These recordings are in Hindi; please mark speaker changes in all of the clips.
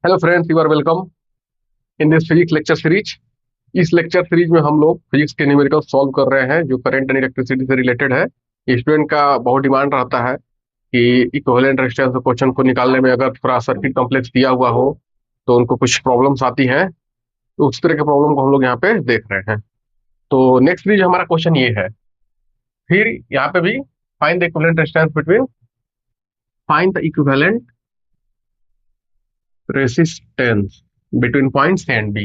Speaker 1: Hello friends, you are welcome in this physics lecture series. इस लेक्चर सीरीज में हम लोग फिजिक्स के न्यूमेरिकल सॉल्व कर रहे हैं जो करंट एंड इलेक्ट्रिसिटी से रिलेटेड है। स्टूडेंट का बहुत डिमांड रहता है कि इक्विवेलेंट रेजिस्टेंस क्वेश्चन को निकालने में अगर थोड़ा सर्किट कॉम्प्लेक्स दिया हुआ हो तो उनको कुछ प्रॉब्लम्स आती हैं। तो उस तरह के प्रॉब्लम को हम लोग यहाँ पे देख रहे हैं। तो नेक्स्ट सीरीज हमारा क्वेश्चन ये है। फिर यहाँ पे भी find the equivalent resistance between find the equivalent resistance between points A and B.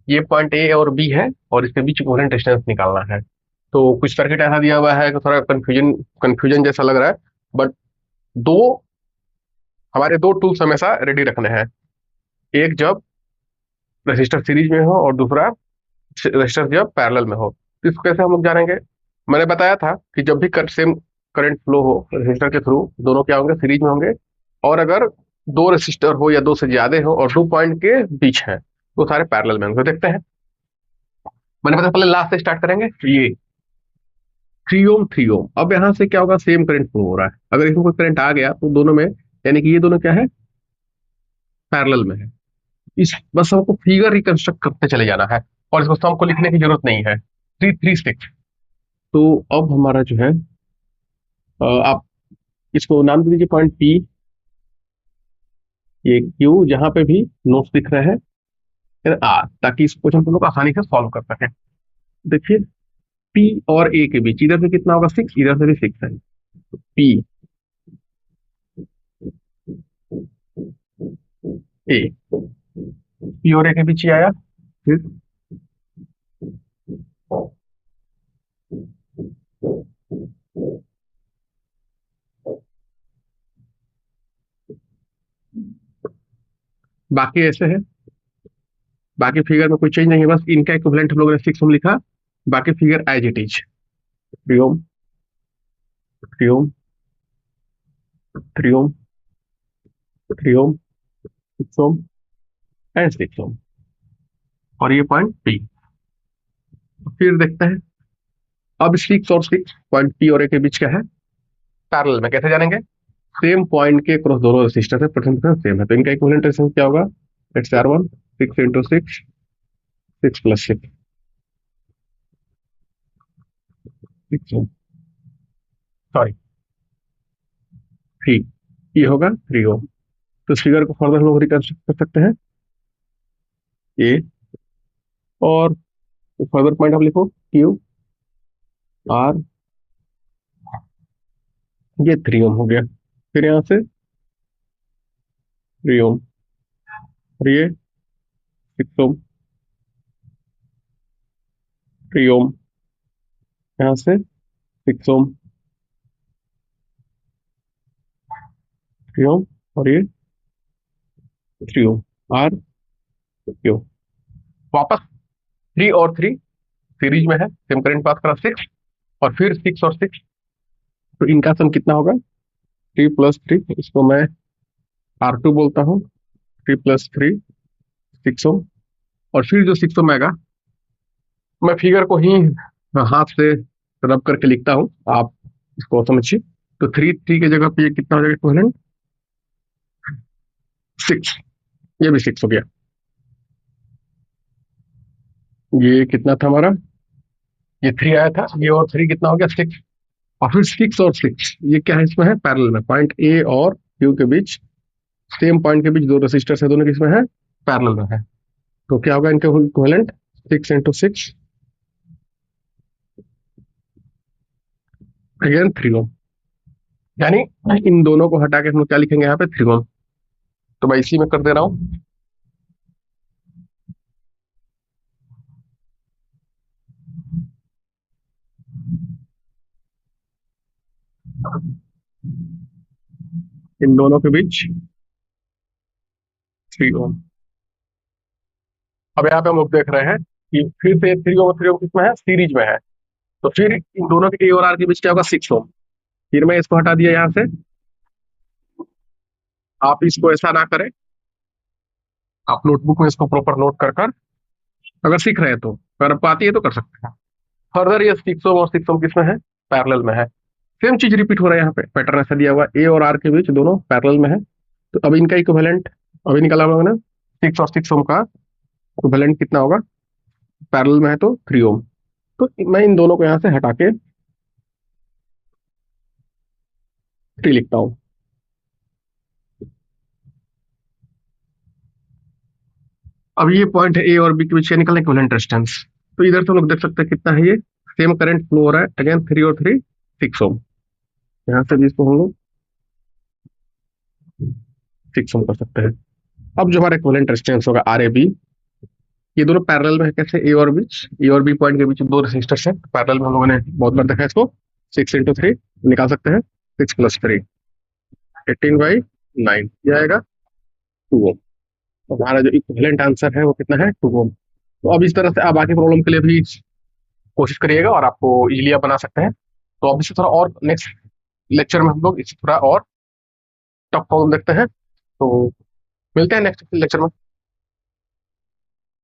Speaker 1: ये पॉइंट ए और बी है और इसके बीच इक्विवेलेंट रेजिस्टेंस निकालना है। तो कुछ सर्किट ऐसा दिया हुआ है कि थोड़ा कंफ्यूजन कंफ्यूजन जैसा लग रहा है, बट दो हमारे दो टूल्स हमेशा रेडी रखने हैं। एक जब रेजिस्टर सीरीज में हो और दूसरा रेजिस्टर जब पैरेलल में हो। तो इसको कैसे हम लोग जानेंगे? मैंने बताया था कि जब भी सेम करंट फ्लो हो रेजिस्टर के थ्रू, दोनों क्या होंगे? सीरीज में होंगे। और अगर दो रेजिस्टर हो या दो से ज्यादा हो और 2 पॉइंट के बीच है तो सारे पैरेलल में होंगे। तो देखते हैं। मैंने बताया पहले लास्ट से स्टार्ट करेंगे। ये 3 ओम 3 ओम, अब यहाँ से क्या होगा? सेम करंट फ्लो हो रहा है। अगर इसमें कोई करंट आ गया तो दोनों में, यानी कि ये दोनों क्या है? पैरेलल में है। इस बस हमको फिगर रिकंस्ट्रक्ट करते चले जाना है और इसको सम को लिखने की जरूरत नहीं है। 3 3 6। तो अब हमारा जो है, आप इसको नाम दे दीजिए पॉइंट पी, ये क्यू, जहां पे भी नोट्स दिख रहे हैं आर, ताकि इस क्वेश्चन को लोग आसानी से सॉल्व कर सकें। देखिए, पी और ए के बीच इधर से कितना होगा? 6, इधर से भी 6 है। तो पी ए, पी और ए के बीच ही आया। फिर बाकी ऐसे है। बाकी फिगर में कोई चेंज नहीं है, बस इनका इक्विवेलेंट हम लोगों ने 6 ओम लिखा। बाकी figure as it is. 3 ohm 3 ohm 3 ohm 3 ohm 6 ohm and 6 ohm. और ये पॉइंट पी। फिर देखते हैं। अब 6 और 6 पॉइंट पी और ए के बीच क्या है? पैरेलल में। कैसे जानेंगे? सेम पॉइंट के क्रॉस दोनों रेसिस्टर है, परसेंट सेम है, तो इनका इक्विवेलेंट रेजिस्टेंस क्या होगा? Let's R one 6 into 6, 6 + 6, 6 sorry 3, ये होगा 3 ओम। तो इस फिगर को फर्दर हम लोग रिकंस्ट्रक्ट कर सकते हैं। ए और फर्दर पॉइंट आप लिखो क्यू आर, ये 3 ओम हो गया। फिर यहाँ से 3 ओम और ये 6 ओम, 3 ओम, यहाँ से 6 ओम, 3 ओम और ये 3 ओम आर क्यू। वापस 3 और 3 सीरीज में है, सेम करंट पास करा 6, और फिर 6 और 6, तो इनका सम कितना होगा? 3 + 3, इसको मैं R2 बोलता हूँ। 3 + 3 6 ओम। और फिर जो 6 ओम आएगा, मैं फिगर को ही हाथ से रब करके लिखता हूँ, आप इसको समझिए। तो 3 3 की जगह पे ये कितना हो जाएगा इक्विवेलेंट? 6। ये भी 6 हो गया। ये कितना था हमारा? ये 3 आया था, ये और 3 कितना हो गया? 6। और फिर 6 और 6, ये क्या है? इसमें है पैरेलल में। पॉइंट ए और क्यू के बीच, सेम पॉइंट के बीच दो रेसिस्टर्स है, दोनों किसमें है? पैरेलल में है। तो क्या होगा इनके इक्विवेलेंट? 6 × 6 अगेन 3 ओम। यानी इन दोनों को हटा के हम लोग क्या लिखेंगे यहाँ पे? 3 ओम। तो मैं इसी में कर दे रहा हूँ। इन दोनों के बीच 3 ओम। अब यहाँ पे हम लोग देख रहे हैं कि फिर से 3 ओम किसमें है? सीरीज में है। तो फिर इन दोनों के ए और आर के बीच क्या होगा? 6 ओम। फिर मैं इसको हटा दिया यहाँ से। आप इसको ऐसा ना करें, आप नोटबुक में इसको प्रॉपर नोट कर कर, अगर सीख रहे हैं तो, अगर आपको आती है तो कर सकते हैं। फर्दर ये 6 ओम और 6 ओम किसमें है? पैरेलल में है। सेम चीज रिपीट हो रहा है यहाँ पे, पैटर्न ऐसा दिया हुआ, ए और आर के बीच दोनों पैरेलल में है। तो अब इनका इक्विवेलेंट अभी निकाला हम लोगों ने, 6 और 6 ओम का इक्विवेलेंट कितना होगा, पैरेलल में है तो 3 ओम। तो मैं इन दोनों को यहाँ से हटा के 3 लिखता हूँ। अब ये पॉइंट है ए और बी के बीच निकलने इक्विवेलेंट रेजिस्टेंस। तो इधर से हम लोग देख सकते हैं कितना है ये, सेम करंट फ्लो हो रहा है, अगेन 3 और 3 6 ओम। यहाँ से भी इसको हम लोग 6 ओम कर सकते हैं। अब जो हमारा इक्विवेलेंट रेजिस्टेंस होगा आर ए बी, ये दोनों पैरेलल में है कैसे, ए और बीच, ए और बी पॉइंट के बीच दो रेजिस्टर्स हैं पैरेलल में, हम लोगों ने बहुत बार देखा है इसको। 6 × 3 निकाल सकते हैं, 6 + 3 18/9, ये आएगा 2 ओम। तो हमारा जो इक्विवेलेंट आंसर है वो कितना है, 2 ओम। तो अब इस तरह से आप बाकी प्रॉब्लम के लिए भी कोशिश करिएगा और आपको इजीली आप बना सकते हैं। तो अब इसे थोड़ा और नेक्स्ट लेक्चर में हम लोग इसे थोड़ा और टफ प्रॉब्लम देखते हैं। तो मिलते हैं नेक्स्ट लेक्चर में।